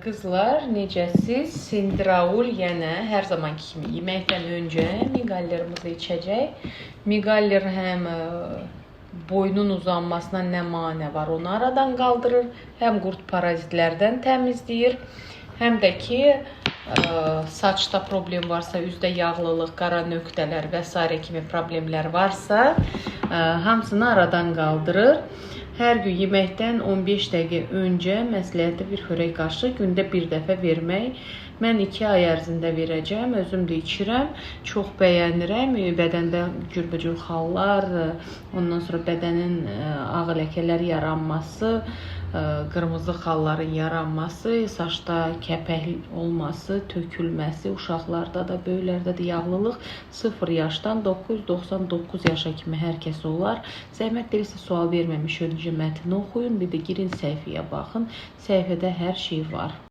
Qızlar, necəsiz? Sindraul yenə hər zamanki kimi yeməkdən öncə miqallerimizi içəcək. Miqaller həm boynun uzanmasına nə mane var, onu aradan qaldırır, həm qurd parazitlərdən təmizləyir, həm də ki saçda problem varsa, üzdə yağlılıq, qara nöqtələr və s. kimi problemlər varsa, hamısını aradan qaldırır. Hər gün yeməkdən 15 dəqiqə öncə məsləhətli bir xörək qaşığı gündə bir dəfə vermək. Mən 2 ay ərzində verəcəm, özüm də içirəm, çox bəyənirəm. Bədəndə cürbəcür xallar, ondan sonra bədənin ağ ləkələr yaranması, qırmızı xalların yaranması, saçda kəpək olması, tökülməsi, uşaqlarda da, böyüklərdə də yağlılıq 0 yaşdan 999 yaşa kimi hər kəs olar. Zəhmət deyilsə sual verməmiş öncə mətni oxuyun, bir də girin səhifəyə baxın. Səhifədə hər şey var.